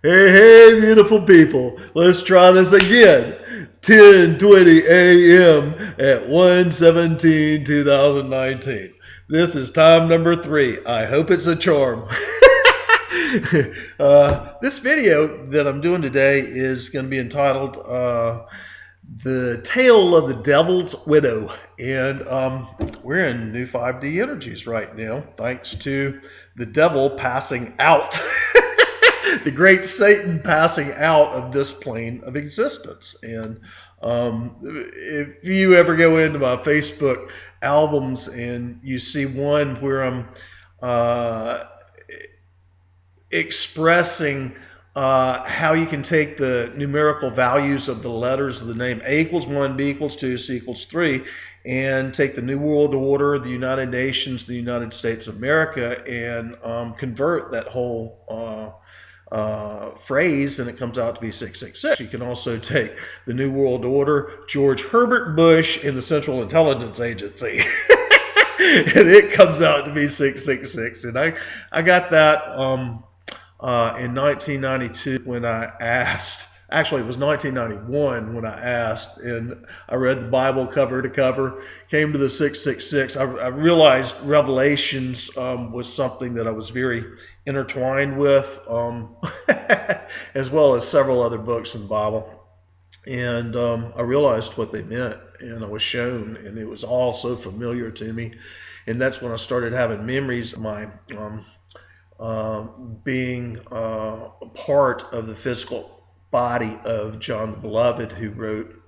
Hey, hey, beautiful people. Let's try this again. 10:20 a.m. at 1/17/2019. This is time number 3. I hope it's a charm. This video that I'm doing today is going to be entitled The Tale of the Devil's Widow. And we're in new 5D energies right now, thanks to the devil passing out. The great Satan passing out of this plane of existence. And if you ever go into my Facebook albums and you see one where I'm expressing how you can take the numerical values of the letters of the name A equals 1, B equals 2, C equals 3, and take the New World Order, the United Nations, the United States of America, and convert that whole phrase, and it comes out to be 666. You can also take the New World Order, George Herbert Bush, and the Central Intelligence Agency. And it comes out to be 666. And I got that in 1992 when I asked. Actually, it was 1991 when I asked, and I read the Bible cover to cover, came to the 666. I realized Revelations was something that I was very intertwined with, as well as several other books in the Bible. And I realized what they meant, and I was shown, and it was all so familiar to me. And that's when I started having memories of my being a part of the physical body of John the Beloved, who wrote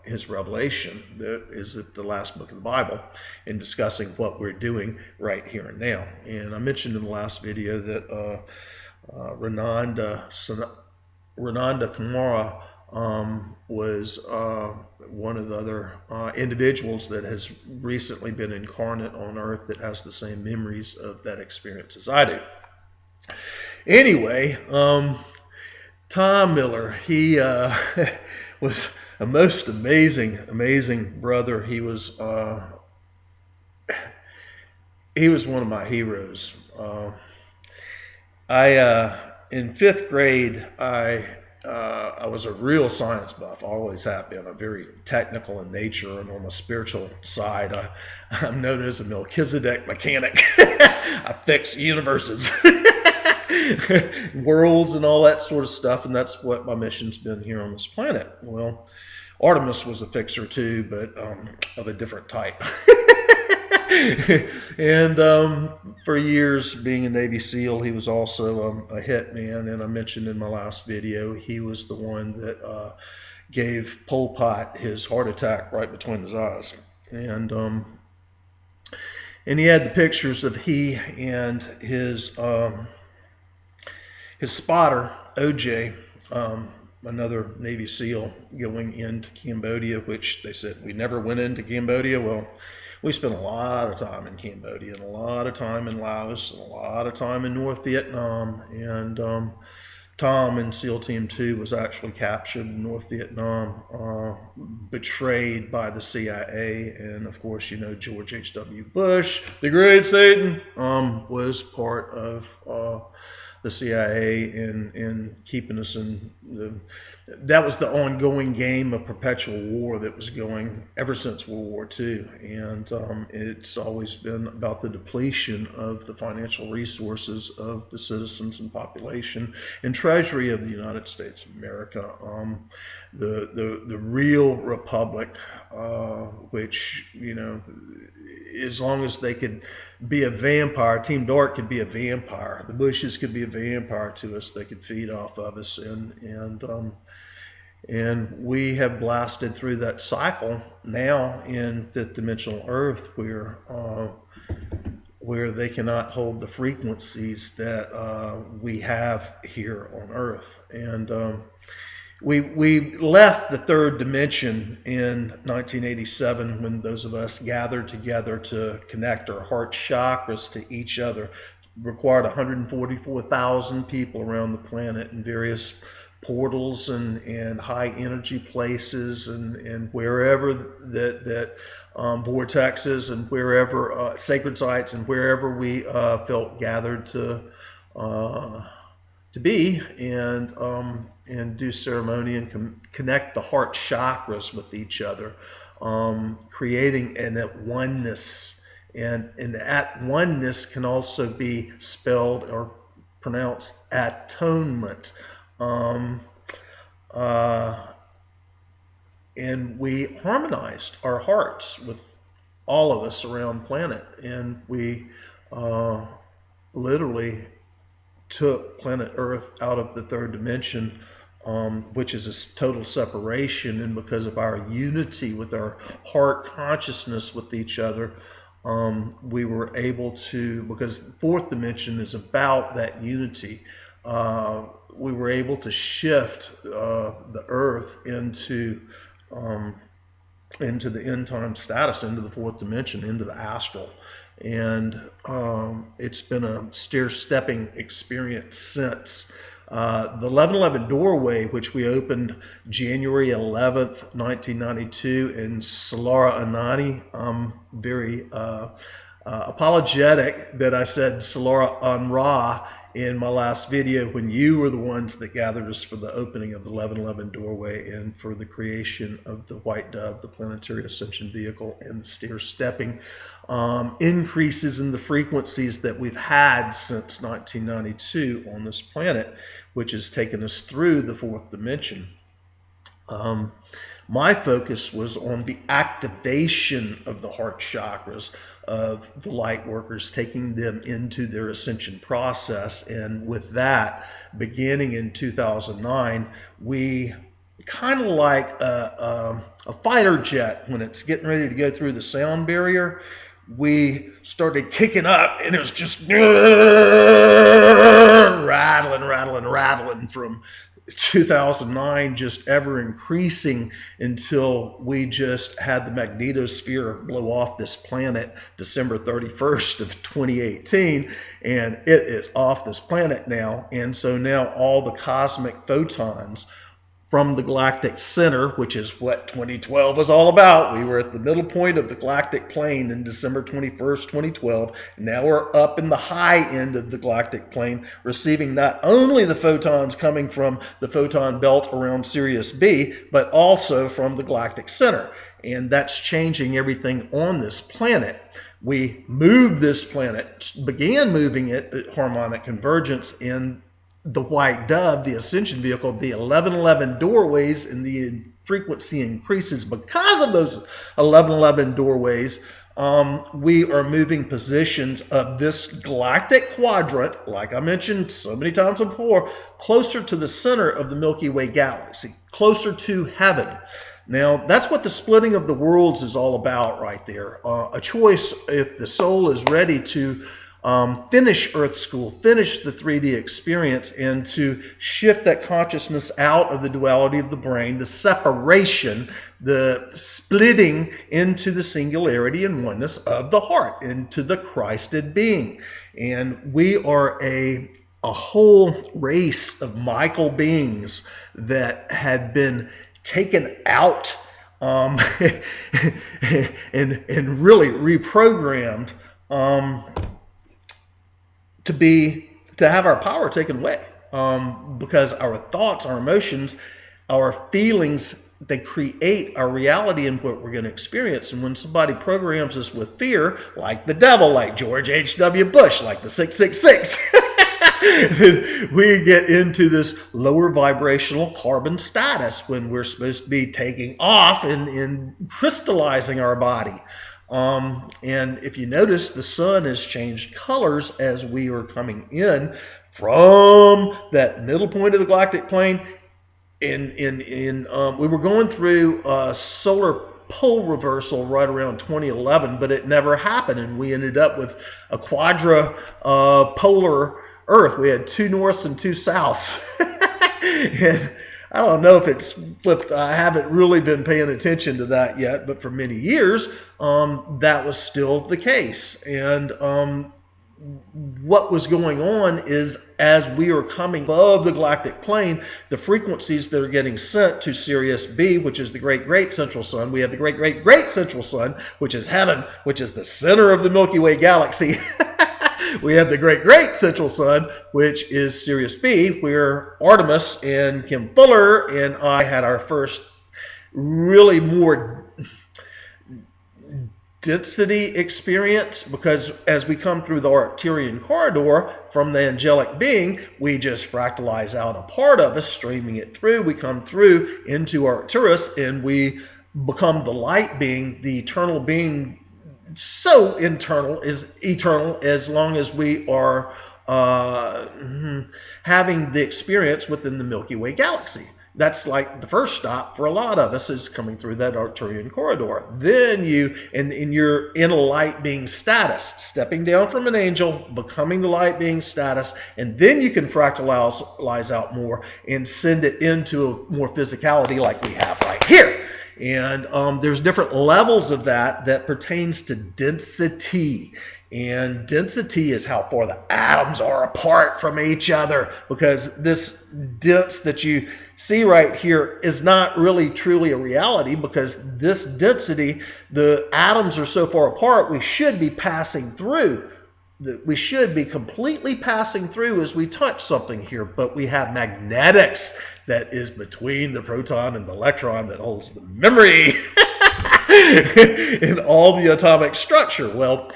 his Revelation, that is the last book of the Bible, and discussing what we're doing right here and now. And I mentioned in the last video that Renanda Kamara was one of the other individuals that has recently been incarnate on Earth that has the same memories of that experience as I do. Anyway, Tom Miller, he was a most amazing brother. He was one of my heroes. In 5th grade, I was a real science buff. I always have been. I'm very technical in nature, and on the spiritual side, I'm known as a Melchizedek mechanic. I fix universes. Worlds and all that sort of stuff, and that's what my mission's been here on this planet. Well, Artemis was a fixer too, but of a different type. And for years, being a Navy SEAL, he was also a hitman. And I mentioned in my last video, he was the one that gave Pol Pot his heart attack right between his eyes. And he had the pictures of he and his spotter, OJ, another Navy SEAL, going into Cambodia, which they said we never went into Cambodia. Well, we spent a lot of time in Cambodia, and a lot of time in Laos, and a lot of time in North Vietnam. And Tom in SEAL Team 2 was actually captured in North Vietnam, betrayed by the CIA. And of course, you know, George H.W. Bush, the great Satan, was part of the CIA in keeping us in that was the ongoing game of perpetual war that was going ever since World War II. And it's always been about the depletion of the financial resources of the citizens and population and treasury of the United States of America. The real republic, which, you know, as long as they could be a vampire, Team Dark could be a vampire. The Bushes could be a vampire to us. They could feed off of us, and we have blasted through that cycle now in 5th dimensional Earth, where they cannot hold the frequencies that we have here on Earth. And we left the 3rd dimension in 1987 when those of us gathered together to connect our heart chakras to each other. Required 144,000 people around the planet in various portals and high energy places and wherever that vortexes and wherever sacred sites and wherever we felt gathered to to be, and do ceremony and connect the heart chakras with each other, creating that oneness. And that oneness can also be spelled or pronounced atonement. And we harmonized our hearts with all of us around planet, and we literally took planet Earth out of the third dimension, which is a total separation. And because of our unity with our heart consciousness with each other, we were able to, because the fourth dimension is about that unity, we were able to shift the Earth into the end time status, into the fourth dimension, into the astral. And it's been a stair-stepping experience since. The 1111 doorway, which we opened January 11th, 1992 in Solara Anani. I'm very apologetic that I said Solara Anra in my last video, when you were the ones that gathered us for the opening of the 1111 doorway and for the creation of the White Dove, the planetary ascension vehicle, and the stair-stepping increases in the frequencies that we've had since 1992 on this planet, which has taken us through the fourth dimension. My focus was on the activation of the heart chakras of the light workers, taking them into their ascension process. And with that, beginning in 2009, we kind of like a fighter jet when it's getting ready to go through the sound barrier. We started kicking up, and it was just rattling from 2009, just ever increasing until we just had the magnetosphere blow off this planet December 31st of 2018, and it is off this planet now. And so now all the cosmic photons from the galactic center, which is what 2012 was all about. We were at the middle point of the galactic plane in December 21st, 2012. Now we're up in the high end of the galactic plane, receiving not only the photons coming from the photon belt around Sirius B, but also from the galactic center. And that's changing everything on this planet. We moved this planet, began moving it at harmonic convergence in the White Dove, the ascension vehicle, the 1111 doorways, and the frequency increases because of those 1111 doorways. We are moving positions of this galactic quadrant, like I mentioned so many times before, closer to the center of the Milky Way galaxy, closer to heaven. Now, that's what the splitting of the worlds is all about right there. A choice, if the soul is ready to finish Earth School, finish the 3D experience, and to shift that consciousness out of the duality of the brain, the separation, the splitting into the singularity and oneness of the heart, into the Christed being. And we are a whole race of Michael beings that had been taken out and really reprogrammed to have our power taken away, because our thoughts, our emotions, our feelings, they create our reality and what we're going to experience. And when somebody programs us with fear, like the devil, like George H.W. Bush, like the 666, then we get into this lower vibrational carbon status when we're supposed to be taking off and crystallizing our body. And if you notice, the sun has changed colors as we are coming in from that middle point of the galactic plane. We were going through solar pole reversal right around 2011, but it never happened, and we ended up with a quadrupolar Earth. We had two norths and two souths. And I don't know if it's flipped. I haven't really been paying attention to that yet, but for many years, that was still the case. And what was going on is, as we are coming above the galactic plane, the frequencies that are getting sent to Sirius B, which is the great central sun. We have the great central sun, which is heaven, which is the center of the Milky Way galaxy. We have the great central sun, which is Sirius B, where Artemis and Kim Fuller and I had our first really more density experience, because as we come through the Arcturian corridor from the angelic being, we just fractalize out a part of us, streaming it through. We come through into Arcturus and we become the light being, the eternal being, so eternal as long as we are having the experience within the Milky Way galaxy. That's like the first stop for a lot of us, is coming through that Arcturian corridor. Then you're in a light being status, stepping down from an angel, becoming the light being status, and then you can fractalize out more and send it into a more physicality like we have right here. And there's different levels of that pertains to density. And density is how far the atoms are apart from each other, because this dense that you see right here is not really truly a reality, because this density, the atoms are so far apart, we should be passing through. We should be completely passing through as we touch something here, but we have magnetics that is between the proton and the electron that holds the memory in all the atomic structure. Well,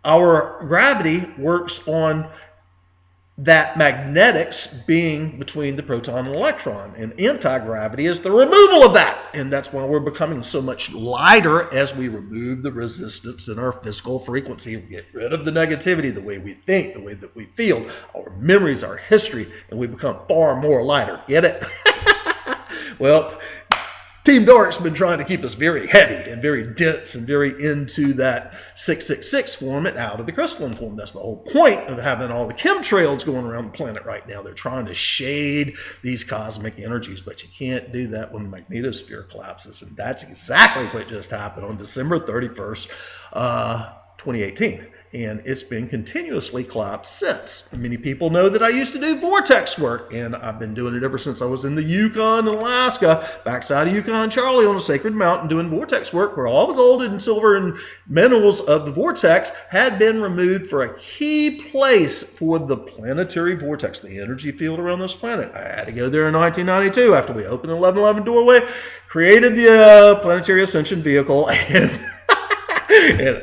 our gravity works on that magnetics being between the proton and electron, and anti-gravity is the removal of that. And that's why we're becoming so much lighter as we remove the resistance in our physical frequency and get rid of the negativity, the way we think, the way that we feel, our memories, our history, and we become far more lighter. Get it? Well, Team Dark's been trying to keep us very heavy and very dense and very into that 666 form and out of the crystalline form. That's the whole point of having all the chemtrails going around the planet right now. They're trying to shade these cosmic energies, but you can't do that when the magnetosphere collapses. And that's exactly what just happened on December 31st, 2018. And it's been continuously collapsed since. Many people know that I used to do Vortex work, and I've been doing it ever since I was in the Yukon in Alaska, backside of Yukon Charlie on a sacred mountain, doing Vortex work, where all the gold and silver and minerals of the Vortex had been removed for a key place for the planetary vortex, the energy field around this planet. I had to go there in 1992 after we opened the 1111 doorway, created the planetary ascension vehicle, and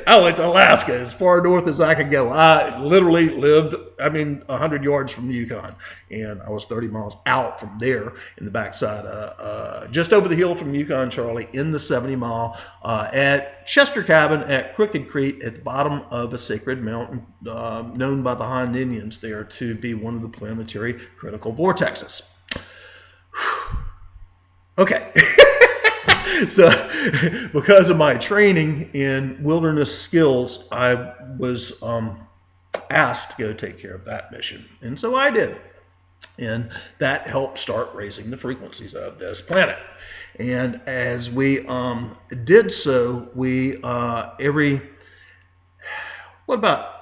I went to Alaska, as far north as I could go. I literally lived, 100 yards from the Yukon. And I was 30 miles out from there in the backside, just over the hill from Yukon Charlie, in the 70-mile, at Chester Cabin at Crooked Creek, at the bottom of a sacred mountain known by the Han Indians there to be one of the planetary critical vortexes. Okay. So, because of my training in wilderness skills, I was asked to go take care of that mission. And so I did. And that helped start raising the frequencies of this planet. And as we did so, we, about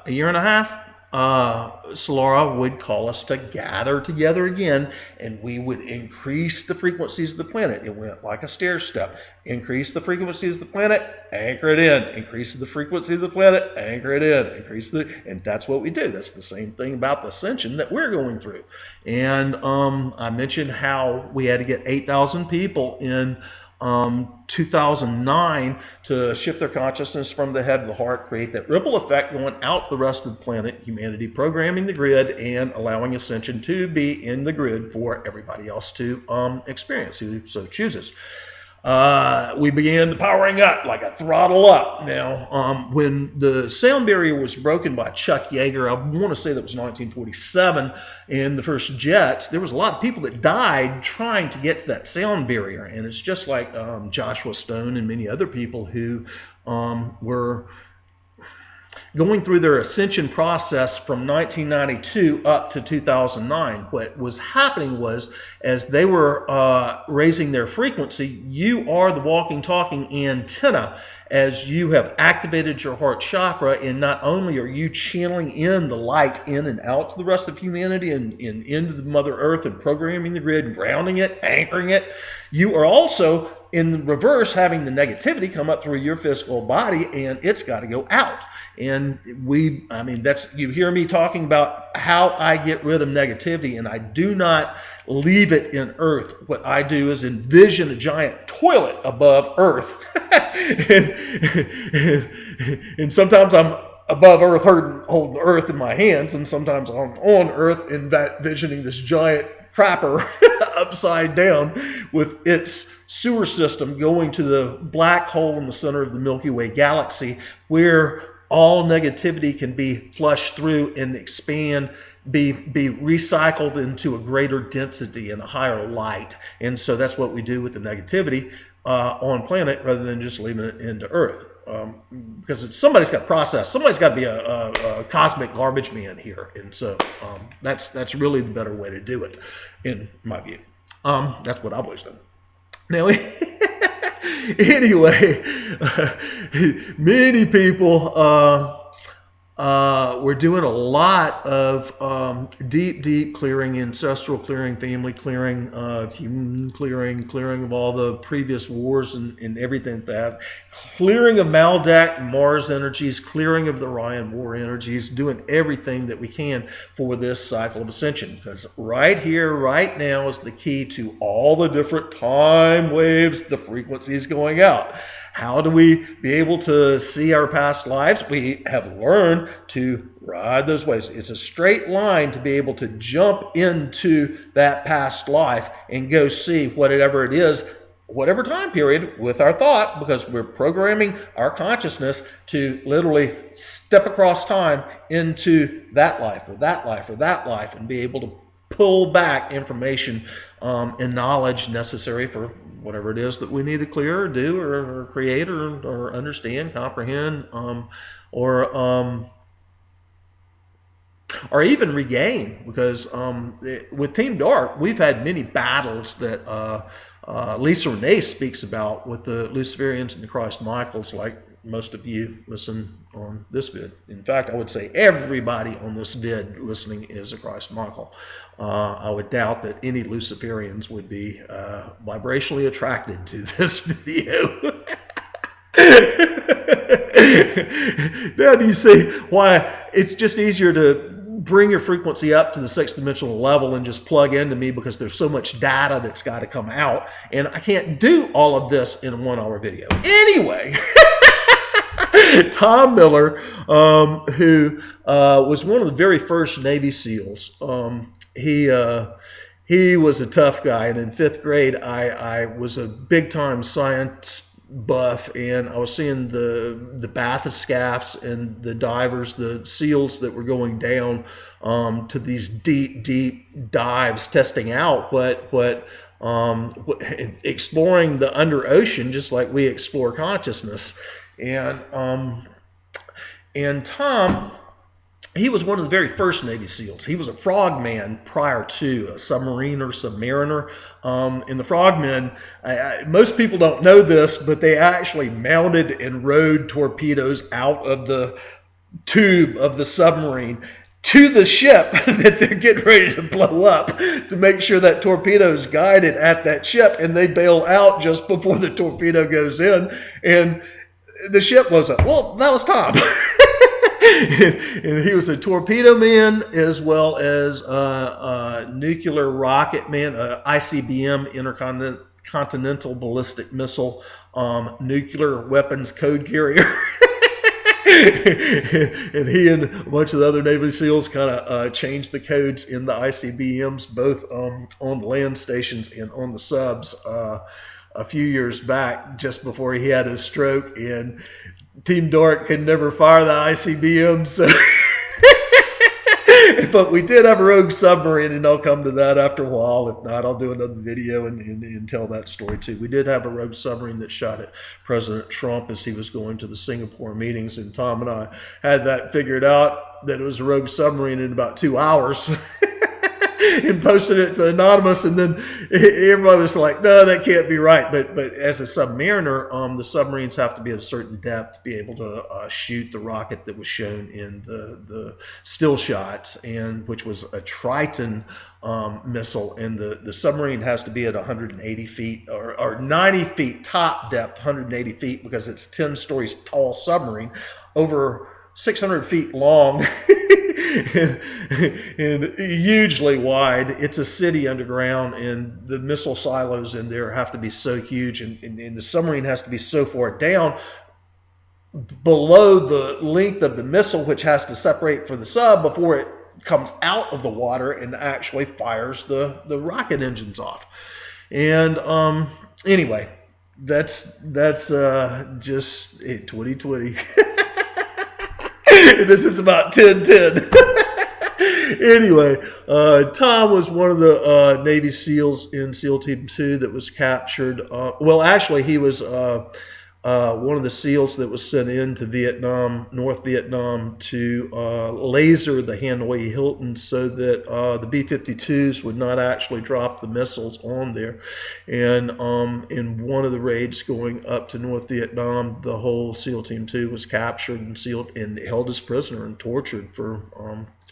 a year and a half, Solara would call us to gather together again, and we would increase the frequencies of the planet. It went like a stair step. Increase the frequencies of the planet, anchor it in. Increase the frequency of the planet, anchor it in. And that's what we do. That's the same thing about the ascension that we're going through. And I mentioned how we had to get 8,000 people in 2009 to shift their consciousness from the head to the heart, create that ripple effect going out the rest of the planet, humanity programming the grid and allowing ascension to be in the grid for everybody else to experience who so chooses. We began the powering up, like a throttle up. Now, when the sound barrier was broken by Chuck Yeager, I want to say that was 1947, in the first jets, there was a lot of people that died trying to get to that sound barrier. And it's just like Joshua Stone and many other people who were going through their ascension process from 1992 up to 2009. What was happening was, as they were raising their frequency, you are the walking, talking antenna, as you have activated your heart chakra, and not only are you channeling in the light in and out to the rest of humanity and into the Mother Earth and programming the grid, grounding it, anchoring it, you are also in the reverse, having the negativity come up through your physical body, and it's got to go out. And I mean, you hear me talking about how I get rid of negativity, and I do not leave it in Earth. What I do is envision a giant toilet above Earth. and sometimes I'm above Earth holding Earth in my hands, and sometimes I'm on Earth envisioning this giant crapper upside down with its sewer system going to the black hole in the center of the Milky Way galaxy, where all negativity can be flushed through and expand, be recycled into a greater density and a higher light. And so that's what we do with the negativity on planet, rather than just leaving it into Earth. Because somebody's got to process. Somebody's got to be a cosmic garbage man here. And so that's really the better way to do it, in my view. That's what I've always done. Now, anyway, many people we're doing a lot of deep clearing, ancestral clearing, family clearing, human clearing of all the previous wars and everything that clearing of Maldak, Mars energies, clearing of the Orion War energies, doing everything that we can for this cycle of ascension. Because right here, right now is the key to all the different time waves, the frequencies going out. How do we be able to see our past lives? We have learned to ride those waves. It's a straight line to be able to jump into that past life and go see whatever it is, whatever time period, with our thought, because we're programming our consciousness to literally step across time into that life or that life or that life, and be able to pull back information and knowledge necessary for whatever it is that we need to clear or do or create or understand, comprehend, or even regain. Because with Team Dark, we've had many battles that Lisa Renee speaks about with the Luciferians and the Christ Michaels, like most of you listen on this vid. In fact, I would say everybody on this vid listening is a Christ Michael. I would doubt that any Luciferians would be vibrationally attracted to this video. Now do you see why it's just easier to bring your frequency up to the 6th dimensional level and just plug into me, because there's so much data that's got to come out, and I can't do all of this in a 1-hour video. Anyway, Tom Miller, who was one of the very first Navy SEALs, he was a tough guy, and in 5th grade, I was a big-time science buff, and I was seeing the bathyscaphs and the divers, the SEALs that were going down to these deep dives, testing out what exploring the under ocean, just like we explore consciousness. And Tom, he was one of the very first Navy SEALs. He was a frogman prior to a submarine or submariner. And the frogmen, most people don't know this, but they actually mounted and rode torpedoes out of the tube of the submarine to the ship that they're getting ready to blow up, to make sure that torpedo is guided at that ship, and they bail out just before the torpedo goes in, and the ship blows up. Well, that was Tom. And he was a torpedo man, as well as a nuclear rocket man, ICBM, intercontinental ballistic missile, nuclear weapons code carrier. And he and a bunch of the other Navy SEALs kind of changed the codes in the ICBMs, both on the land stations and on the subs, a few years back, just before he had his stroke. And Team Dark could never fire the ICBM, so but we did have a rogue submarine, and I'll come to that after a while. If not, I'll do another video and tell that story too. We did have a rogue submarine that shot at President Trump as he was going to the Singapore meetings, and Tom and I had that figured out, that it was a rogue submarine, in about 2 hours. And posted it to Anonymous, and then everybody was like, no, that can't be right. But as a submariner, the submarines have to be at a certain depth to be able to shoot the rocket that was shown in the still shots, and which was a Triton missile, and the submarine has to be at 180 feet or or 90 feet top depth, 180 feet, because it's 10 stories tall submarine, over 600 feet long and hugely wide. It's a city underground, and the missile silos in there have to be so huge, and the submarine has to be so far down below the length of the missile, which has to separate from the sub before it comes out of the water and actually fires the rocket engines off. And anyway, that's just 2020. This is about 10-10. Anyway, Tom was one of the Navy SEALs in SEAL Team 2 that was captured. Well, actually, he was one of the SEALs that was sent into Vietnam, North Vietnam, to laser the Hanoi Hilton so that the B-52s would not actually drop the missiles on there. And in one of the raids going up to North Vietnam, the whole SEAL Team 2 was captured and sealed and held as prisoner and tortured for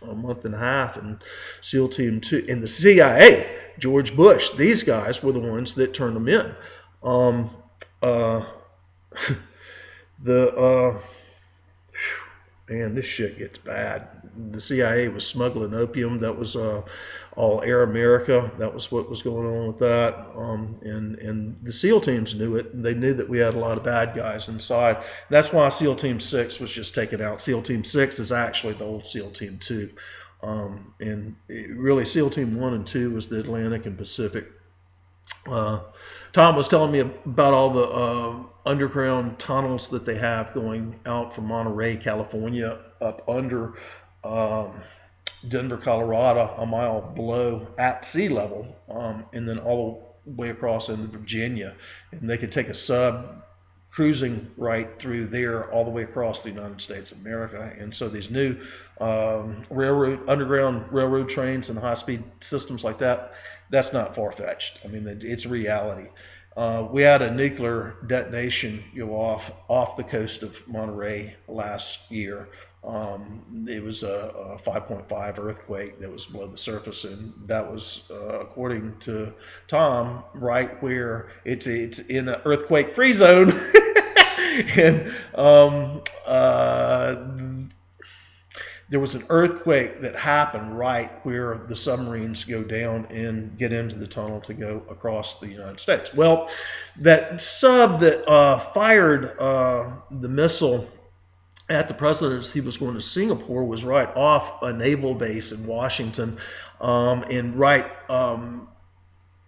a month and a half. And SEAL Team 2 and the CIA, George Bush, these guys were the ones that turned them in. Man, this shit gets bad. The CIA was smuggling opium. That was all Air America. That was what was going on with that. And the SEAL teams knew it. They knew that we had a lot of bad guys inside. That's why SEAL Team 6 was just taken out. SEAL Team 6 is actually the old SEAL Team 2. Really, SEAL Team 1 and 2 was the Atlantic and Pacific. Tom was telling me about all the underground tunnels that they have going out from Monterey, California, up under Denver, Colorado, a mile below at sea level, and then all the way across into Virginia. And they could take a sub cruising right through there all the way across the United States of America. And so these new underground railroad trains and high-speed systems like that, that's not far-fetched. I mean, it's reality. We had a nuclear detonation go off the coast of Monterey last year. It was a 5.5 earthquake that was below the surface, and that was, according to Tom, right where it's in an earthquake-free zone. And there was an earthquake that happened right where the submarines go down and get into the tunnel to go across the United States. Well, that sub that fired the missile at the president as he was going to Singapore was right off a naval base in Washington, and right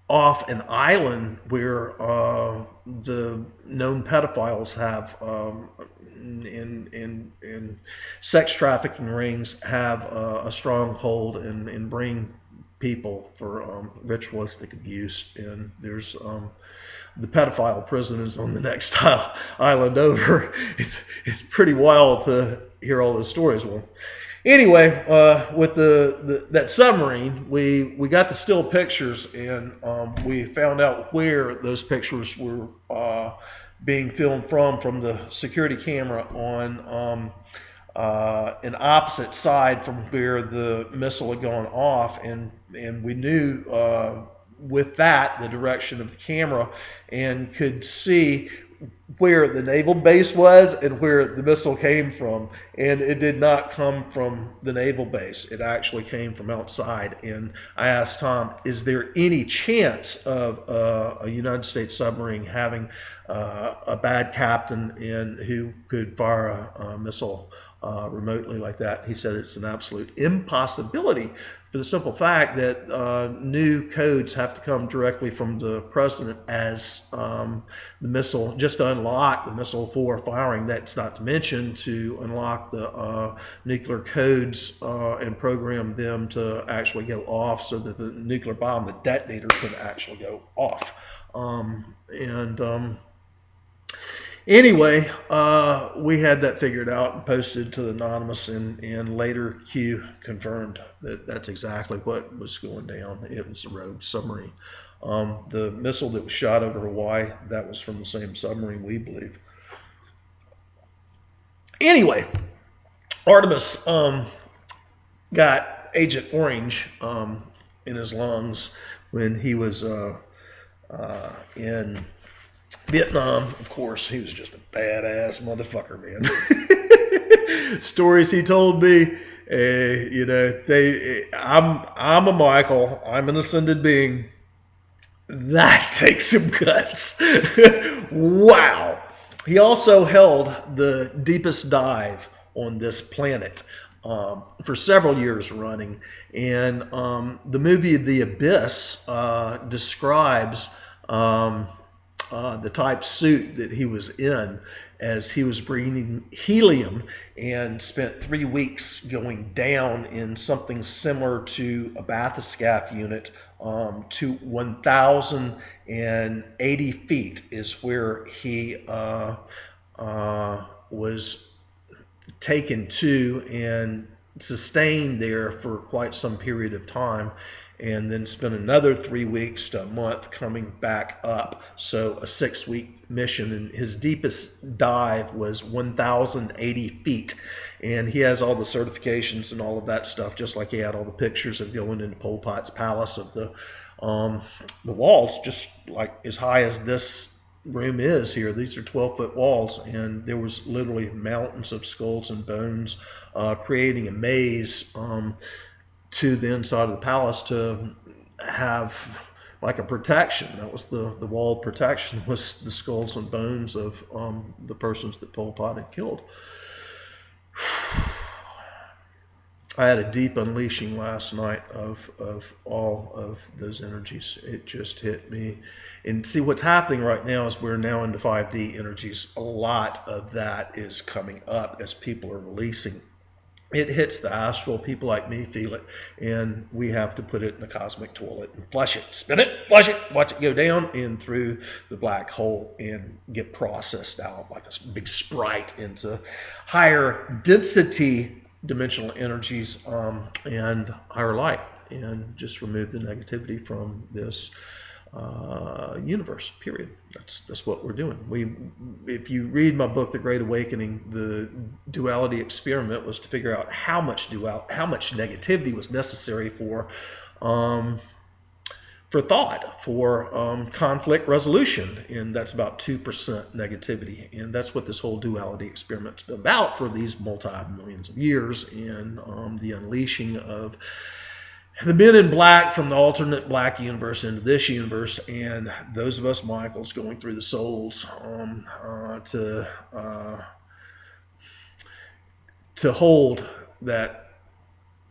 off an island where the known pedophiles have in sex trafficking rings have a strong hold and bring people for ritualistic abuse. And there's the pedophile prison is on the next island over. It's pretty wild to hear all those stories. Well, anyway, with that submarine, we got the still pictures, and we found out where those pictures were being filmed from the security camera on an opposite side from where the missile had gone off, and we knew with that the direction of the camera and could see where the naval base was and where the missile came from. And it did not come from the naval base. It actually came from outside. And I asked Tom, is there any chance of a United States submarine having a bad captain and who could fire a missile remotely like that? He said it's an absolute impossibility, for the simple fact that new codes have to come directly from the president as the missile, just to unlock the missile for firing. That's not to mention to unlock the nuclear codes and program them to actually go off so that the nuclear bomb, the detonator, can actually go off. Anyway, we had that figured out and posted to the Anonymous, and later Q confirmed that that's exactly what was going down. It was a rogue submarine. The missile that was shot over Hawaii, that was from the same submarine, we believe. Anyway, Artemis got Agent Orange in his lungs when he was in Vietnam. Of course, he was just a badass motherfucker, man. Stories he told me, I'm a Michael. I'm an ascended being. That takes some guts. Wow. He also held the deepest dive on this planet for several years running. And the movie The Abyss describes the type suit that he was in as he was breathing helium and spent 3 weeks going down in something similar to a bathyscaphe unit to 1,080 feet is where he was taken to and sustained there for quite some period of time, and then spent another 3 weeks to a month coming back up. So a 6-week mission, and his deepest dive was 1,080 feet. And he has all the certifications and all of that stuff, just like he had all the pictures of going into Pol Pot's palace of the walls, just like as high as this room is here. These are 12-foot walls, and there was literally mountains of skulls and bones, creating a maze to the inside of the palace to have like a protection. That was the wall protection, was the skulls and bones of the persons that Pol Pot had killed. I had a deep unleashing last night of all of those energies. It just hit me. And see, what's happening right now is we're now into 5D energies. A lot of that is coming up as people are releasing. It hits the astral. People like me feel it, and we have to put it in the cosmic toilet and flush it, spin it, flush it, watch it go down and through the black hole and get processed out like a big Sprite into higher density dimensional energies and higher light, and just remove the negativity from this universe, period. That's what we're doing. If you read my book, The Great Awakening, the duality experiment was to figure out how much negativity was necessary for thought, for conflict resolution, and that's about 2% negativity, and that's what this whole duality experiment's been about for these multi-millions of years, and the unleashing of the men in black from the alternate black universe into this universe, and those of us Michaels going through the souls to hold that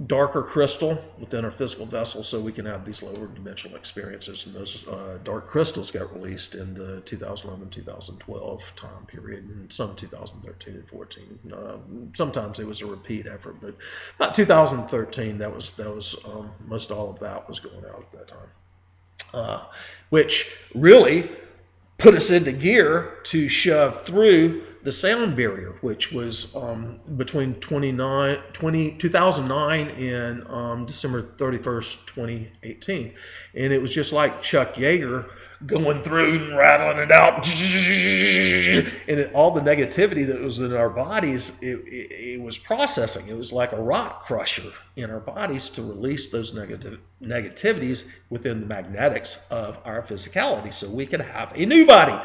darker crystal within our physical vessel so we can have these lower dimensional experiences. And those dark crystals got released in the 2011-2012 time period, and some 2013 and 14. Sometimes it was a repeat effort, but about 2013, that was most all of that was going out at that time, which really put us into gear to shove through the sound barrier, which was between 2009 and December 31st, 2018. And it was just like Chuck Yeager going through and rattling it out. And all the negativity that was in our bodies, it was processing. It was like a rock crusher in our bodies to release those negativities within the magnetics of our physicality so we could have a new body.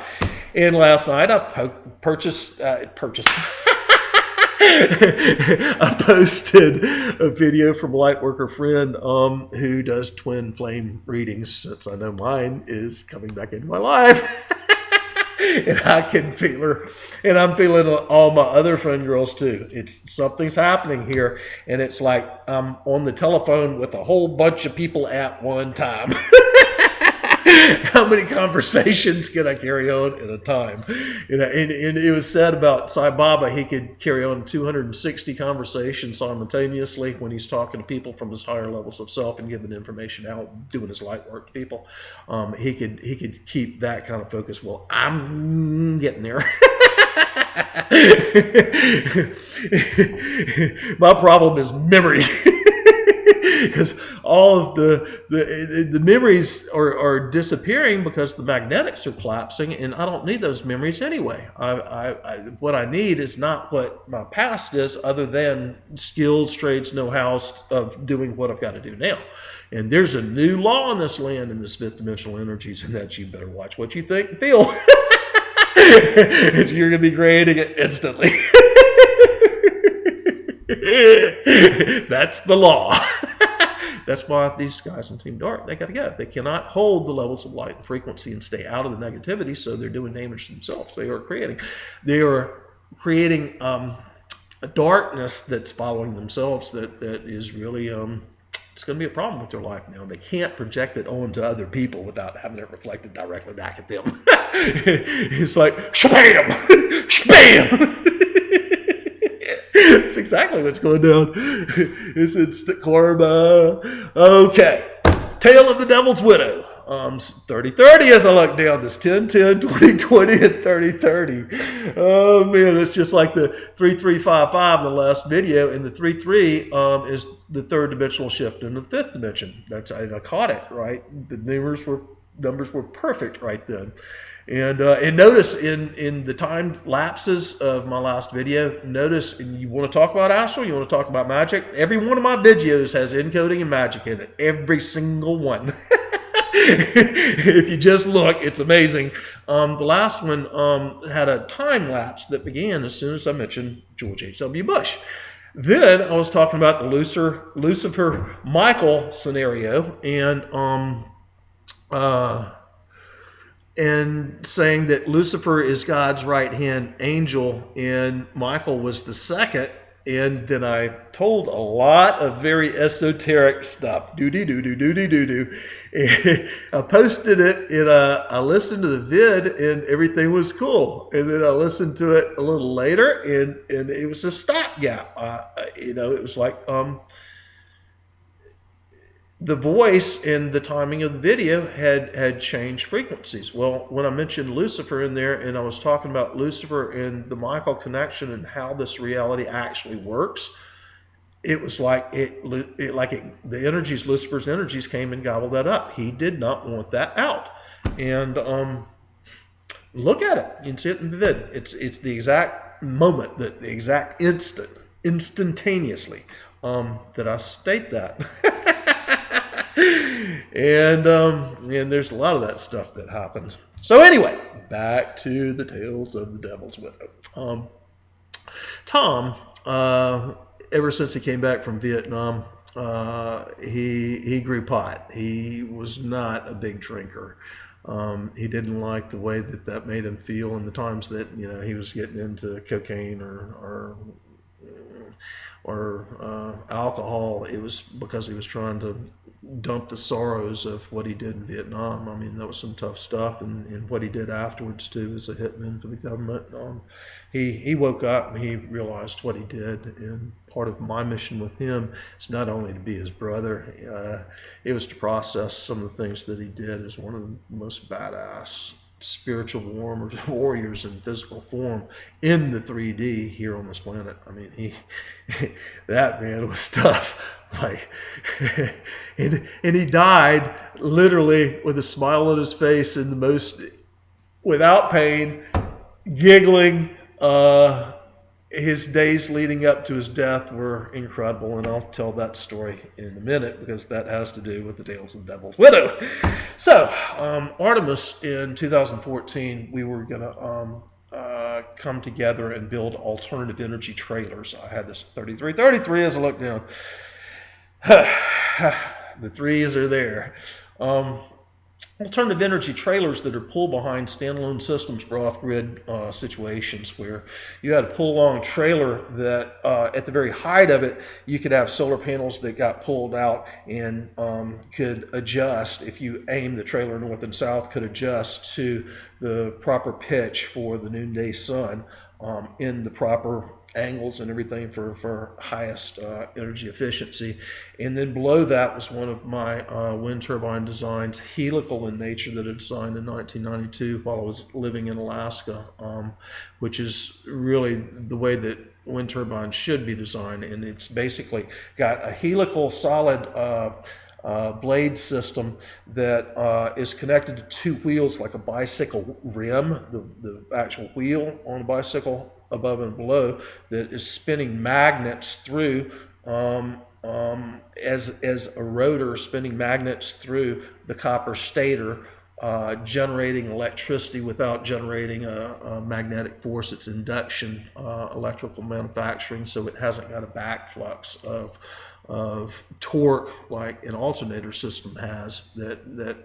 And last night I purchased I posted a video from a lightworker friend who does twin flame readings, since I know mine is coming back into my life. And I can feel her, and I'm feeling all my other friend girls too. Something's happening here, and it's like I'm on the telephone with a whole bunch of people at one time. How many conversations can I carry on at a time? And it was said about Sai Baba, he could carry on 260 conversations simultaneously when he's talking to people from his higher levels of self and giving information out, doing his light work to people. He could keep that kind of focus. Well, I'm getting there. My problem is memory. Because all of the memories are disappearing because the magnetics are collapsing, and I don't need those memories anyway. What I need is not what my past is, other than skills, trades, know-hows of doing what I've got to do now. And there's a new law in this land in this fifth dimensional energies, and that you better watch what you think and feel. You're going to be creating it instantly. That's the law. That's why these guys in Team Dark, they got to go. They cannot hold the levels of light and frequency and stay out of the negativity, so they're doing damage to themselves. They are creating a darkness that's following themselves that is really it's going to be a problem with their life now. They can't project it onto other people without having it reflected directly back at them. It's like spam, spam. That's exactly what's going down. It's instant karma. Okay. Tale of the Devil's Widow. 30-30 as I look down. This 10-10, 20-20, and 30-30. Oh, man. That's just like the 3-3-5-5 in the last video. And the 3-3 is the third dimensional shift into the fifth dimension. I caught it, right? The numbers were perfect right then. And notice in the time lapses of my last video, notice, and you want to talk about astral, you want to talk about magic, every one of my videos has encoding and magic in it. Every single one. If you just look, it's amazing. The last one had a time lapse that began as soon as I mentioned George H.W. Bush. Then I was talking about the Lucifer Michael scenario, and saying that Lucifer is God's right-hand angel and Michael was the second. And then I told a lot of very esoteric stuff. Do-de-do-do-do-de-do-do. I posted it and I listened to the vid and everything was cool. And then I listened to it a little later and it was a stopgap. It was like the voice and the timing of the video had changed frequencies. Well, when I mentioned Lucifer in there and I was talking about Lucifer and the Michael connection and how this reality actually works, it was like the energies, Lucifer's energies came and gobbled that up. He did not want that out. And look at it. You can see it in the vid. It's the exact moment, the exact instantaneously that I state that. And there's a lot of that stuff that happens. So anyway, back to the Tales of the Devil's Widow. Tom, ever since he came back from Vietnam, he grew pot. He was not a big drinker. He didn't like the way that made him feel, and the times that he was getting into cocaine or alcohol. It was because he was trying to dump the sorrows of what he did in Vietnam. I mean, that was some tough stuff, and what he did afterwards too as a hitman for the government. He woke up and he realized what he did, and part of my mission with him is not only to be his brother, it was to process some of the things that he did as one of the most badass spiritual warriors in physical form in the 3D here on this planet. I mean, that man was tough. Like, and he died literally with a smile on his face and the most, without pain, giggling. His days leading up to his death were incredible, and I'll tell that story in a minute because that has to do with the Tales of the Devil's Widow. So, Artemis in 2014, we were going to come together and build alternative energy trailers. I had this 3333 as I look down. The threes are there. Alternative energy trailers that are pull behind standalone systems for off-grid situations where you had a pull-along trailer that at the very height of it, you could have solar panels that got pulled out and could adjust. If you aim the trailer north and south, could adjust to the proper pitch for the noonday sun in the proper angles and everything for highest energy efficiency. And then below that was one of my wind turbine designs, helical in nature, that I designed in 1992 while I was living in Alaska, which is really the way that wind turbines should be designed. And it's basically got a helical solid blade system that is connected to two wheels like a bicycle rim, the actual wheel on a bicycle above and below, that is spinning magnets through as a rotor spinning magnets through the copper stator, generating electricity without generating a magnetic force. It's induction electrical manufacturing, so it hasn't got a backflux of torque like an alternator system has that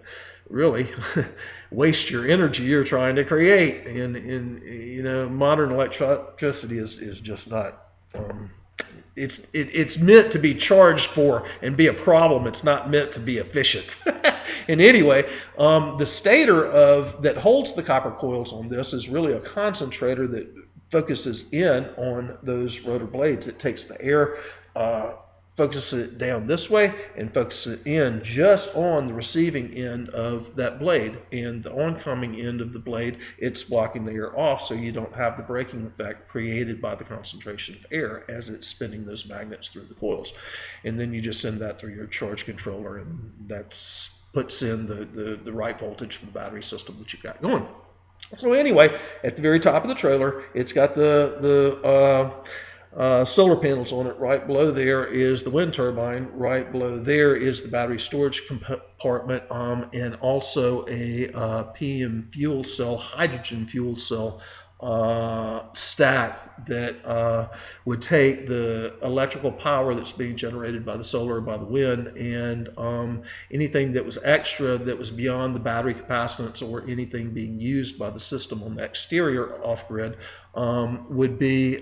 really waste your energy you're trying to create. And modern electricity is just not. It's meant to be charged for and be a problem. It's not meant to be efficient. And anyway, the stator that holds the copper coils on this is really a concentrator that focuses in on those rotor blades. It takes the air, focuses it down this way, and focuses it in just on the receiving end of that blade. And the oncoming end of the blade, it's blocking the air off, so you don't have the braking effect created by the concentration of air as it's spinning those magnets through the coils. And then you just send that through your charge controller, and that puts in the right voltage for the battery system that you've got going. So anyway, at the very top of the trailer, it's got the solar panels on it. Right below there is the wind turbine. Right below there is the battery storage compartment, and also a PM fuel cell, hydrogen fuel cell stack that would take the electrical power that's being generated by the solar or by the wind, and anything that was extra that was beyond the battery capacitance or anything being used by the system on the exterior off-grid would be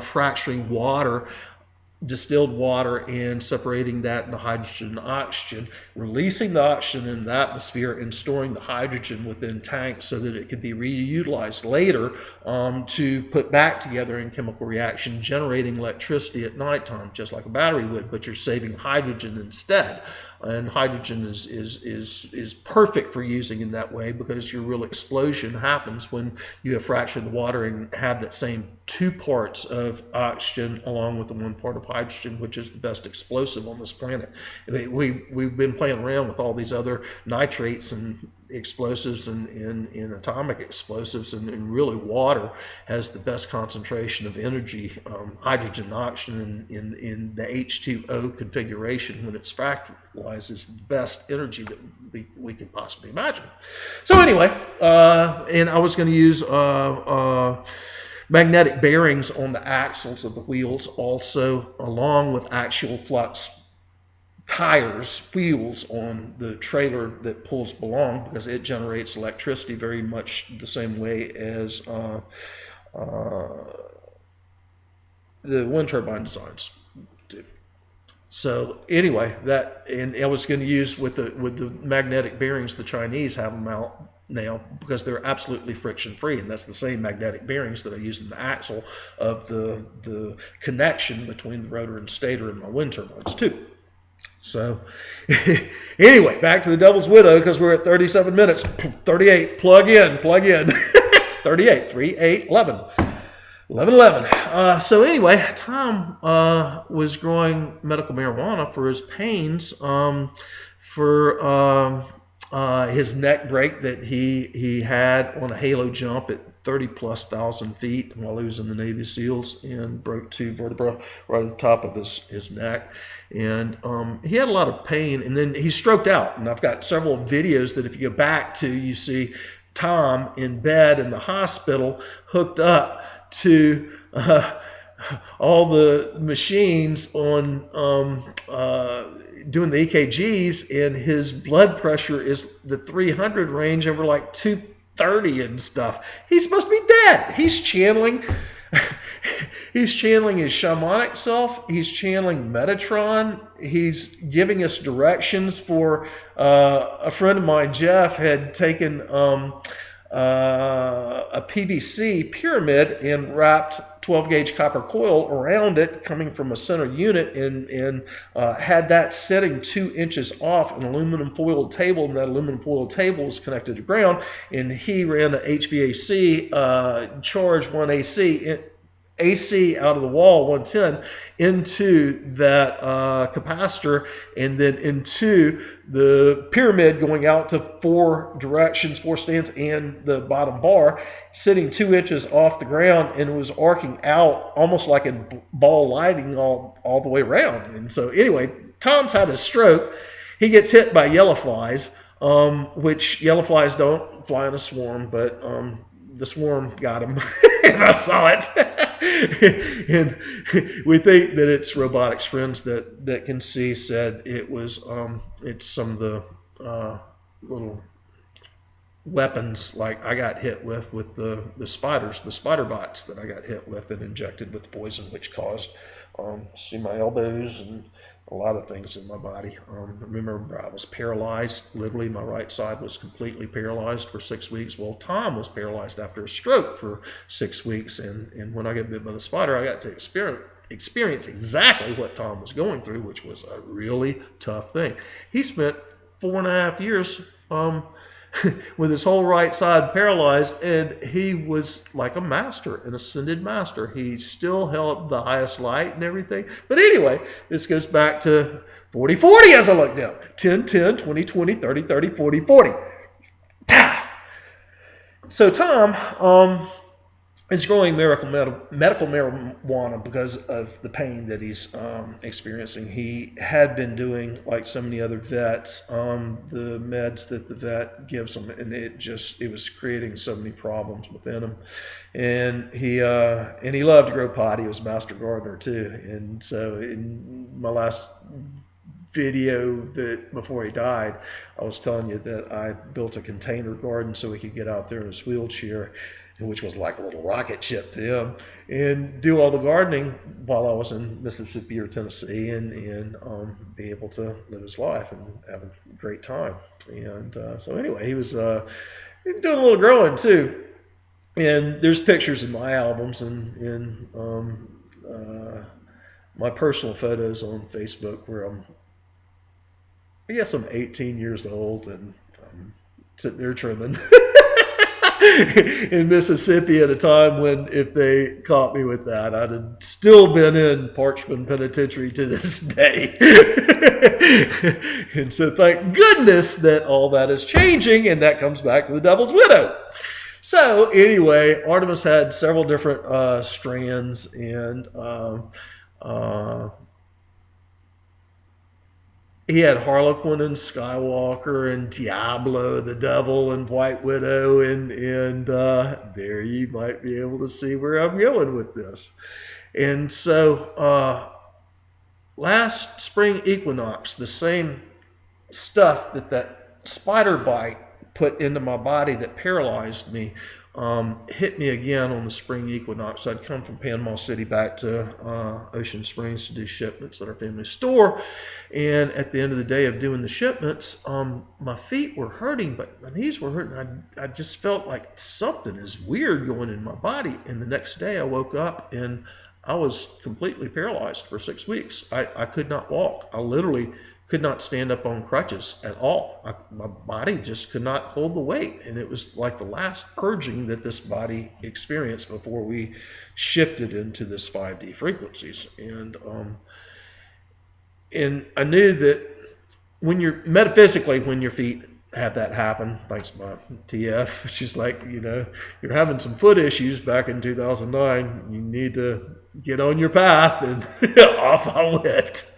fracturing water, distilled water, and separating that into hydrogen and oxygen, releasing the oxygen in the atmosphere and storing the hydrogen within tanks so that it can be reutilized later to put back together in chemical reaction, generating electricity at nighttime, just like a battery would, but you're saving hydrogen instead. And hydrogen is perfect for using in that way, because your real explosion happens when you have fractured the water and have that same 2 parts of oxygen along with the 1 part of hydrogen, which is the best explosive on this planet. We've been playing around with all these other nitrates and explosives and atomic explosives, and really water has the best concentration of energy, hydrogen and oxygen in the H2O configuration. When it's fractalized, is the best energy that we could possibly imagine. So anyway, and I was going to use magnetic bearings on the axles of the wheels also, along with actual flux tires, wheels on the trailer that pulls along, because it generates electricity very much the same way as the wind turbine designs do. So anyway, and I was going to use with the magnetic bearings, the Chinese have them out now because they're absolutely friction free, and that's the same magnetic bearings that I use in the axle of the connection between the rotor and stator in my wind turbines too. So anyway, back to the Devil's Widow, because we're at 37 minutes. 38, plug in. 38, 3, 8, 11. 11. So anyway, Tom was growing medical marijuana for his pains, for his neck break that he had on a halo jump at 30,000+ feet while he was in the Navy SEALs, and broke 2 vertebrae right at the top of his neck. And he had a lot of pain, and then he stroked out. And I've got several videos that if you go back to, you see Tom in bed in the hospital, hooked up to all the machines on doing the EKGs, and his blood pressure is the 300 range over like 230 and stuff. He's supposed to be dead. He's channeling his shamanic self. He's channeling Metatron. He's giving us directions for a friend of mine, Jeff, had taken a PVC pyramid and wrapped 12-gauge copper coil around it coming from a center unit, and had that setting 2 inches off an aluminum foiled table, and that aluminum foiled table is connected to ground, and he ran a HVAC charge 1 AC AC out of the wall 110 into that capacitor, and then into the pyramid going out to 4 directions, 4 stands, and the bottom bar, sitting 2 inches off the ground, and it was arcing out almost like a ball lighting all the way around. And so anyway, Tom's had a stroke. He gets hit by yellow flies, which yellow flies don't fly in a swarm, but the swarm got him, and I saw it. And we think that it's robotics friends that can see said it was it's some of the little weapons like I got hit with the spiders, the spider bites that I got hit with and injected with poison, which caused see my elbows and a lot of things in my body. Remember, I was paralyzed. Literally, my right side was completely paralyzed for 6 weeks. Well, Tom was paralyzed after a stroke for 6 weeks. And when I got bit by the spider, I got to experience exactly what Tom was going through, which was a really tough thing. He spent 4.5 years with his whole right side paralyzed, and he was like a master, an ascended master. He still held the highest light and everything. But anyway, this goes back to 40-40 as I look down. 10-10, 20-20, 30-30, 40-40. So Tom is growing medical marijuana because of the pain that he's experiencing. He had been doing, like so many other vets, the meds that the vet gives him, and it was creating so many problems within him. And he loved to grow pot. He was a master gardener too. And so in my last video that before he died, I was telling you that I built a container garden so he could get out there in his wheelchair, which was like a little rocket ship to him, and do all the gardening while I was in Mississippi or Tennessee, and be able to live his life and have a great time. And so anyway, he was doing a little growing too. And there's pictures in my albums and my personal photos on Facebook where I guess I'm 18 years old and I'm sitting there trimming. In Mississippi at a time when if they caught me with that, I'd have still been in Parchman Penitentiary to this day. And so thank goodness that all that is changing, and that comes back to the Devil's Widow. So anyway, Artemis had several different strands, and he had Harlequin and Skywalker and Diablo, the Devil, and White Widow, and there you might be able to see where I'm going with this. And so last spring equinox, the same stuff that spider bite put into my body that paralyzed me hit me again on the spring equinox. I'd come from Panama City back to Ocean Springs to do shipments at our family store, and at the end of the day of doing the shipments, my feet were hurting, but my knees were hurting. I just felt like something is weird going in my body, and the next day I woke up and I was completely paralyzed for 6 weeks. I could not walk. I literally could not stand up on crutches at all. My body just could not hold the weight. And it was like the last purging that this body experienced before we shifted into this 5D frequencies. And I knew that when your feet have that happen, thanks to my TF, she's like, you're having some foot issues back in 2009. You need to get on your path, and off I went.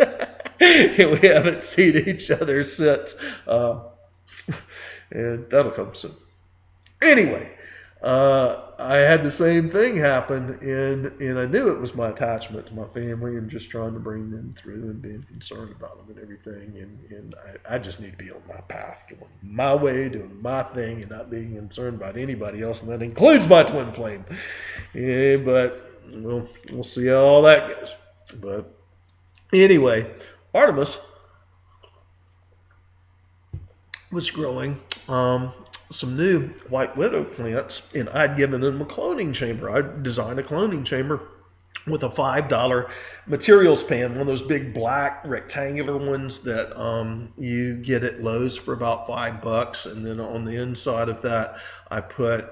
And we haven't seen each other since. And that'll come soon. Anyway, I had the same thing happen, and I knew it was my attachment to my family and just trying to bring them through and being concerned about them and everything. And I just need to be on my path, going my way, doing my thing, and not being concerned about anybody else, and that includes my twin flame. Yeah, but we'll see how all that goes. But anyway, Artemis was growing some new White Widow plants, and I'd given them a cloning chamber. I designed a cloning chamber with a $5 materials pan, one of those big black rectangular ones that you get at Lowe's for about $5. And then on the inside of that, I put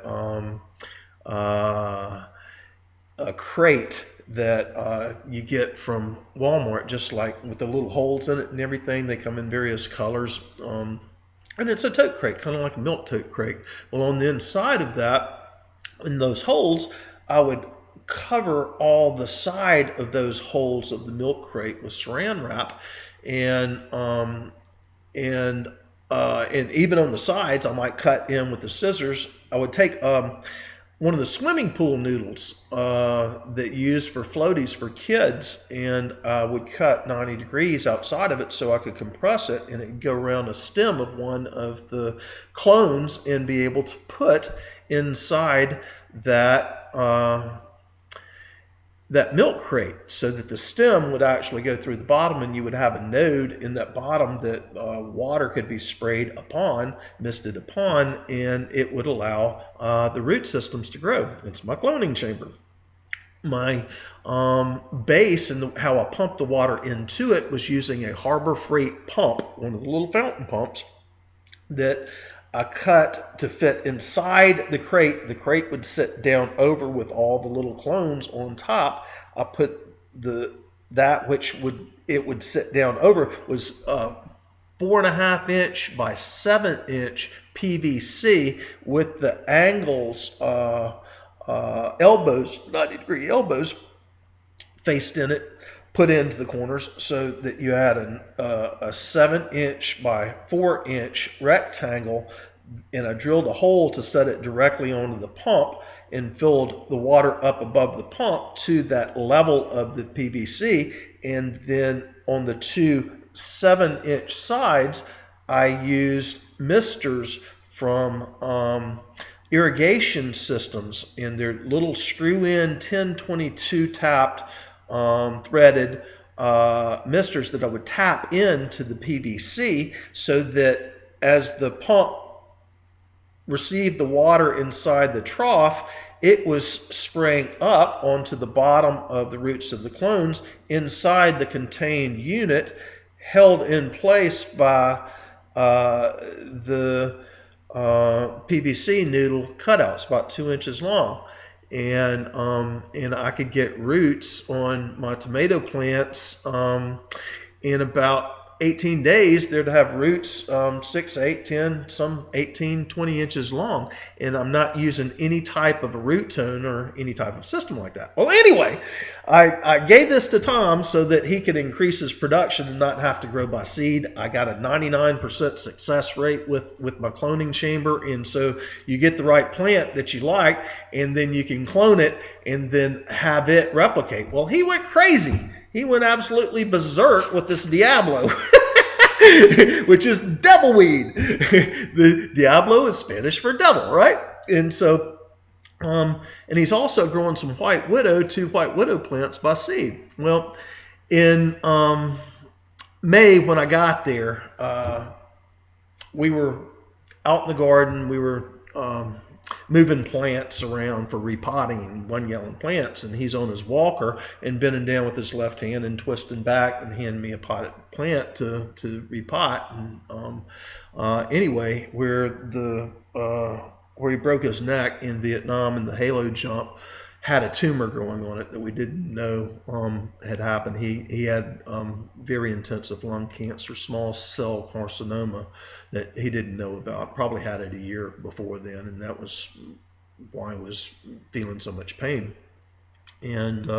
a crate that you get from Walmart, just like with the little holes in it and everything. They come in various colors. And it's a tote crate, kind of like a milk tote crate. Well, on the inside of that, in those holes, I would cover all the side of those holes of the milk crate with saran wrap, and even on the sides, I might cut in with the scissors. I would take one of the swimming pool noodles that you use for floaties for kids, and I would cut 90 degrees outside of it so I could compress it, and it would go around a stem of one of the clones and be able to put inside that that milk crate, so that the stem would actually go through the bottom, and you would have a node in that bottom that water could be sprayed upon, misted upon, and it would allow the root systems to grow. It's my cloning chamber. My base and how I pumped the water into it was using a Harbor Freight pump, one of the little fountain pumps that I cut to fit inside the crate. The crate would sit down over with all the little clones on top. I put that which would sit down over was 4.5 inch by 7 inch PVC with the angles, elbows, 90-degree elbows faced in it, put into the corners, so that you had a 7 inch by 4 inch rectangle, and I drilled a hole to set it directly onto the pump and filled the water up above the pump to that level of the PVC. And then on the two 7 inch sides, I used misters from irrigation systems, and they're little screw-in 1022 tapped threaded misters that I would tap into the PVC, so that as the pump received the water inside the trough, it was spraying up onto the bottom of the roots of the clones inside the contained unit, held in place by the PVC noodle cutouts, about 2 inches long. And I could get roots on my tomato plants in about 18 days. They'd have roots 6, 8, 10, some 18, 20 inches long. And I'm not using any type of a root tone or any type of system like that. Well, anyway, I gave this to Tom so that he could increase his production and not have to grow by seed. I got a 99% success rate with my cloning chamber. And so you get the right plant that you like, and then you can clone it and then have it replicate. Well, he went crazy. He went absolutely berserk with this Diablo, which is devil weed. The Diablo is Spanish for devil, right? And so, and he's also growing some white widow, 2 white widow plants by seed. Well, in May, when I got there, we were out in the garden. We were moving plants around for repotting, 1 gallon plants, and he's on his walker and bending down with his left hand and twisting back and handing me a potted plant to repot. And anyway, where he broke his neck in Vietnam and the halo jump had a tumor growing on it that we didn't know had happened. He had very intensive lung cancer, small cell carcinoma that he didn't know about. Probably had it a year before then, and that was why he was feeling so much pain. And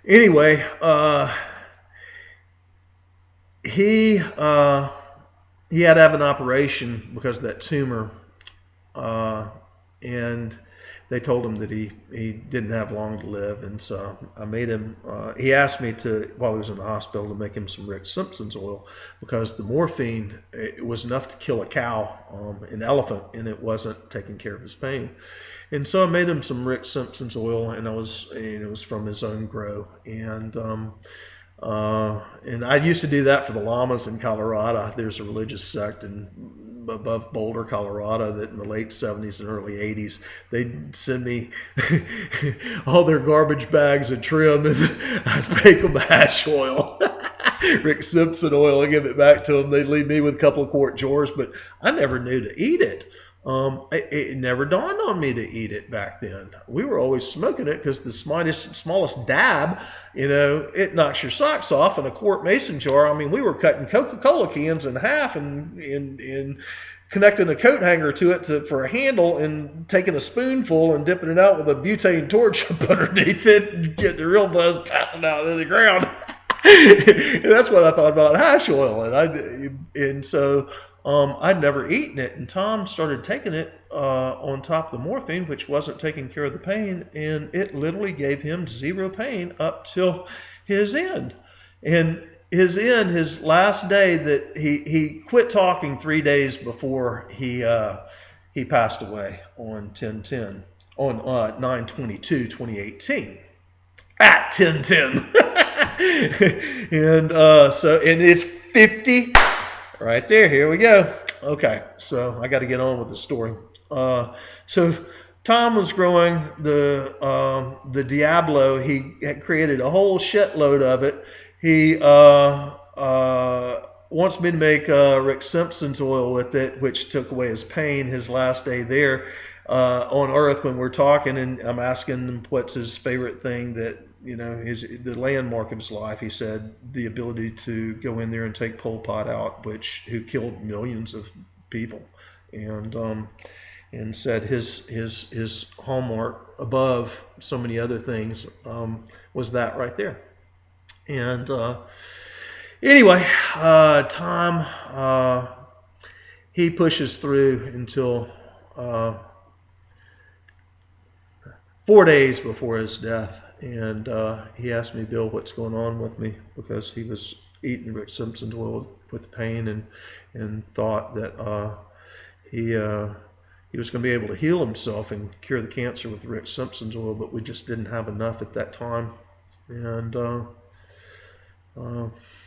anyway, he had to have an operation because of that tumor, and they told him that he didn't have long to live. And so I made him, he asked me to, while he was in the hospital, to make him some Rick Simpson's oil, because the morphine, it was enough to kill a cow, an elephant, and it wasn't taking care of his pain. And so I made him some Rick Simpson's oil, and it was from his own grow. And I used to do that for the llamas in Colorado. There's a religious sect above Boulder, Colorado, that in the late 70s and early 80s, they'd send me all their garbage bags of trim, and I'd make them hash oil, Rick Simpson oil, and give it back to them. They'd leave me with a couple of quart jars, but I never knew to eat it. It never dawned on me to eat it back then. We were always smoking it because the smallest dab, it knocks your socks off in a quart mason jar. I mean, we were cutting Coca-Cola cans in half and connecting a coat hanger to it for a handle and taking a spoonful and dipping it out with a butane torch up underneath it and getting the real buzz passing out to the ground. And that's what I thought about hash oil. And so I'd never eaten it. And Tom started taking it on top of the morphine, which wasn't taking care of the pain. And it literally gave him zero pain up till his end. And his last day that he quit talking 3 days before he passed away on 10/10 on 9/22/2018 at 10/10. And it's 50 right there. Here we go. Okay, so I got to get on with the story. So Tom was growing the Diablo. He had created a whole shitload of it. He wants me to make Rick Simpson's oil with it, which took away his pain his last day there on Earth when we're talking. And I'm asking him what's his favorite thing that, the landmark of his life. He said the ability to go in there and take Pol Pot out, who killed millions of people. And said his hallmark above so many other things was that right there. And anyway, Tom, he pushes through until 4 days before his death. And he asked me, Bill, what's going on with me? Because he was eating Rick Simpson's oil with pain and thought that he was going to be able to heal himself and cure the cancer with Rick Simpson's oil, but we just didn't have enough at that time. And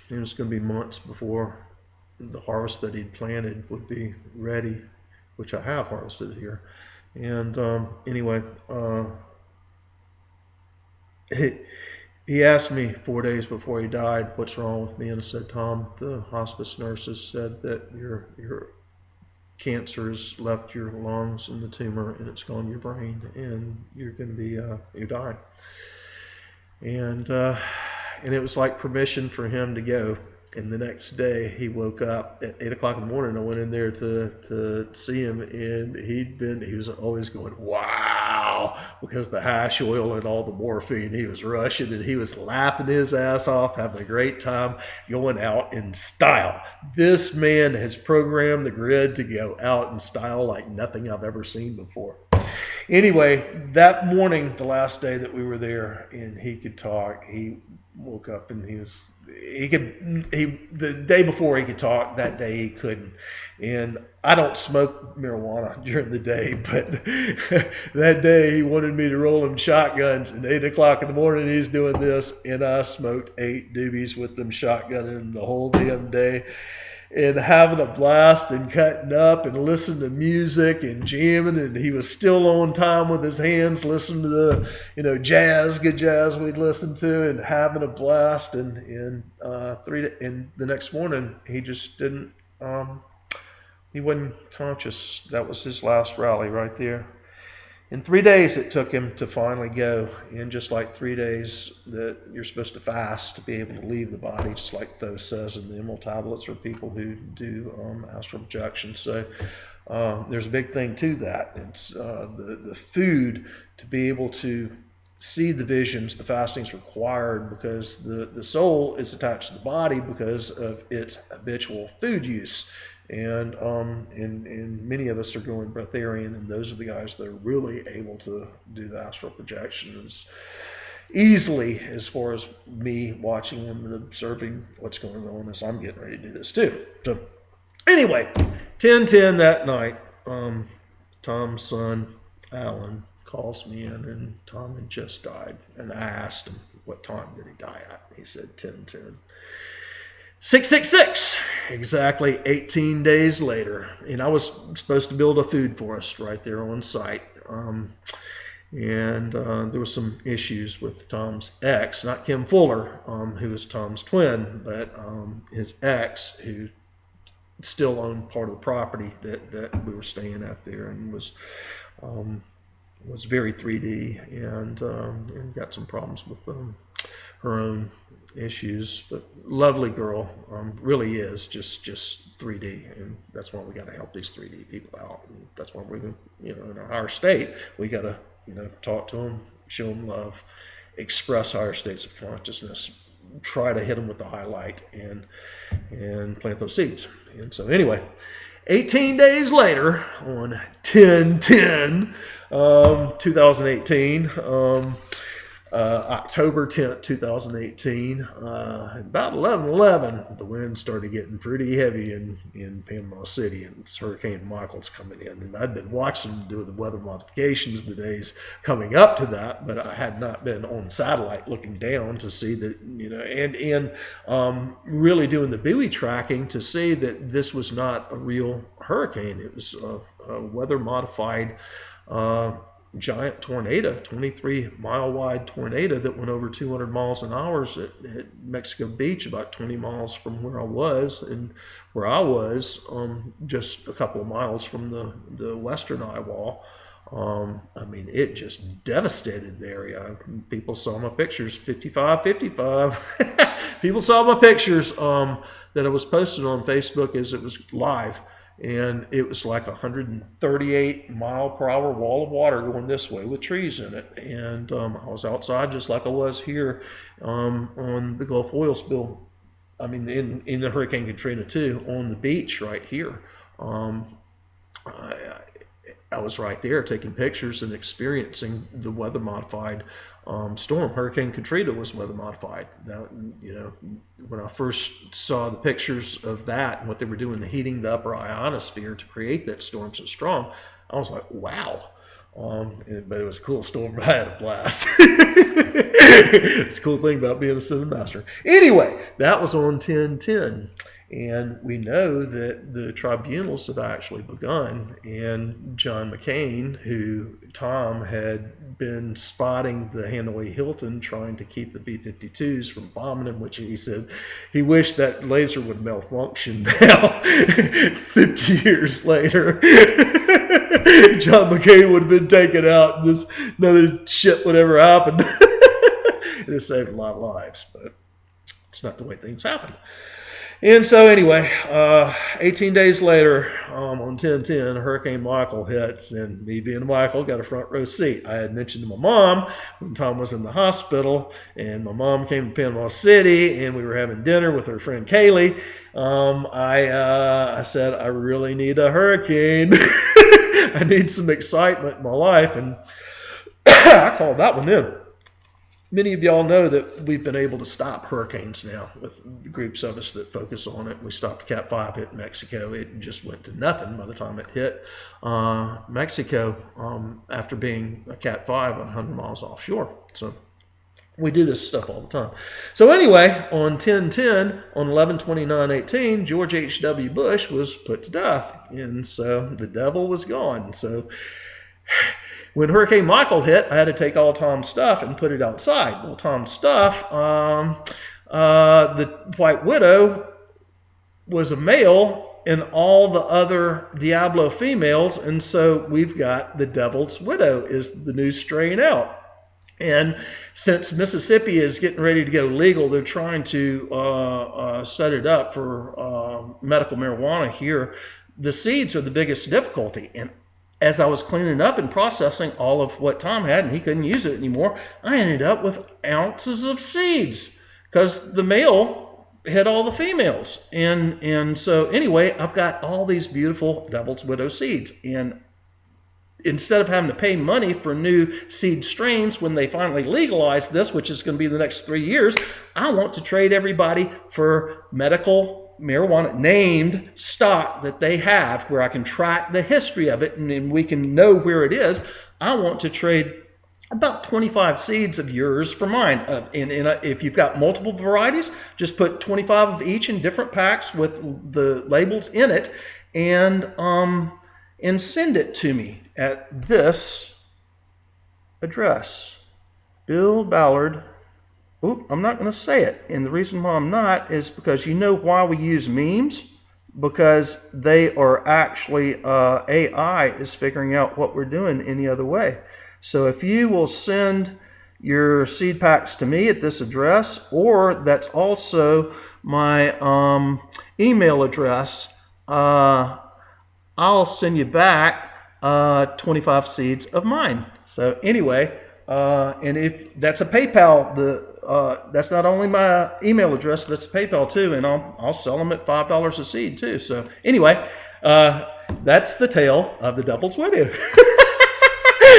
it was going to be months before the harvest that he'd planted would be ready, which I have harvested here. And anyway, he asked me 4 days before he died, what's wrong with me? And I said, Tom, the hospice nurses said that your cancer has left your lungs and the tumor, and it's gone to your brain, and you're going to be, you're dying. And it was like permission for him to go. And the next day he woke up at 8 o'clock in the morning. I went in there to see him, and he was always going, wow, because the hash oil and all the morphine, he was rushing and he was laughing his ass off, having a great time, going out in style. This man has programmed the grid to go out in style like nothing I've ever seen before. Anyway, that morning, the last day that we were there, and he could talk, he woke up and the day before he could talk, that day he couldn't. And I don't smoke marijuana during the day, but that day he wanted me to roll him shotguns, and 8 o'clock in the morning he's doing this, and I smoked 8 doobies with them shotgunning the whole damn day. And having a blast and cutting up and listening to music and jamming, and he was still on time with his hands, listening to the good jazz we'd listen to, and having a blast. And the next morning he just didn't. He wasn't conscious. That was his last rally right there. In 3 days it took him to finally go. In just like 3 days that you're supposed to fast to be able to leave the body, just like Thoth says in the Emerald Tablets, or people who do astral projection. So there's a big thing to that. It's the food to be able to see the visions. The fasting's required because the soul is attached to the body because of its habitual food use. And many of us are going breatharian, and those are the guys that are really able to do the astral projections easily, as far as me watching them and observing what's going on as I'm getting ready to do this too. So anyway, 10:10 that night, Tom's son, Alan, calls me in, and Tom had just died. And I asked him, what time did he die at? He said 10:10. 666, exactly 18 days later. And I was supposed to build a food forest right there on site. And there was some issues with Tom's ex, not Kim Fuller, who was Tom's twin, but his ex, who still owned part of the property that we were staying at there, and was very 3D, and got some problems with her own issues. But lovely girl, really is just 3D, and that's why we got to help these 3D people out. And that's why we're, in our state, we got to talk to them, show them love, express higher states of consciousness, try to hit them with the highlight, and plant those seeds. And so anyway, 18 days later, on 10/10, 2018, October 10th, 2018, about 11:11, the wind started getting pretty heavy in Panama City, and it's Hurricane Michael's coming in. And I'd been watching them do the weather modifications the days coming up to that, but I had not been on satellite looking down to see that, and really doing the buoy tracking to see that this was not a real hurricane. It was a weather modified giant tornado, 23-mile wide tornado that went over 200 miles an hour at Mexico Beach, about 20 miles from where I was, and where I was just a couple of miles from the western eye wall. I mean, it just devastated the area. People saw my pictures, 55. People saw my pictures that I was posting on Facebook as it was live. And it was like a 138-mile-per-hour wall of water going this way with trees in it. And I was outside just like I was here on the Gulf oil spill. I mean, in the Hurricane Katrina too, on the beach right here. I was right there taking pictures and experiencing the weather-modified storm. Hurricane Katrina was weather modified. Now, when I first saw the pictures of that and what they were doing to heating the upper ionosphere to create that storm so strong, I was like, wow. But it was a cool storm. I had a blast. It's a cool thing about being a Seven Master. Anyway, that was on 10/10. And we know that the tribunals have actually begun, and John McCain, who Tom had been spotting the Hanoi Hilton trying to keep the B-52s from bombing him, which he said he wished that laser would malfunction now, 50 years later. John McCain would have been taken out and this another shit would ever happen. It has saved a lot of lives, but it's not the way things happen. And so anyway, 18 days later, on 10/10, Hurricane Michael hits, and me being Michael, got a front row seat. I had mentioned to my mom when Tom was in the hospital, and my mom came to Panama City, and we were having dinner with her friend Kaylee. I said, I really need a hurricane. I need some excitement in my life, and I called that one in. Many of y'all know that we've been able to stop hurricanes now with groups of us that focus on it. We stopped Cat 5 hit Mexico. It just went to nothing by the time it hit Mexico after being a Cat 5 100 miles offshore. So we do this stuff all the time. So anyway, on 10/10, on 11/29/18, George H.W. Bush was put to death. And so the devil was gone. So when Hurricane Michael hit, I had to take all Tom's stuff and put it outside. Well, Tom's stuff, the White Widow was a male and all the other Diablo females, and so we've got the Devil's Widow is the new strain out. And since Mississippi is getting ready to go legal, they're trying to set it up for medical marijuana here. The seeds are the biggest difficulty, and as I was cleaning up and processing all of what Tom had, and he couldn't use it anymore, I ended up with ounces of seeds because the male hit all the females. And so anyway, I've got all these beautiful Devil's Widow seeds. And instead of having to pay money for new seed strains when they finally legalize this, which is going to be the next 3 years, I want to trade everybody for medical marijuana named stock that they have where I can track the history of it and we can know where it is. I want to trade about 25 seeds of yours for mine. And if you've got multiple varieties, just put 25 of each in different packs with the labels in it and send it to me at this address. Bill Ballard. I'm not going to say it. And the reason why I'm not is because you know why we use memes? because they are actually, AI is figuring out what we're doing any other way. So if you will send your seed packs to me at this address, or that's also my email address, I'll send you back 25 seeds of mine. So anyway, and if that's a PayPal, that's not only my email address, that's a PayPal too, and I'll sell them at $5 a seed too. So anyway, that's the tale of the Devil's Widow.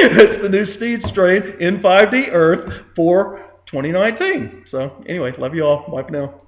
It's the new seed strain in 5D Earth for 2019. So anyway, love you all. Bye for now.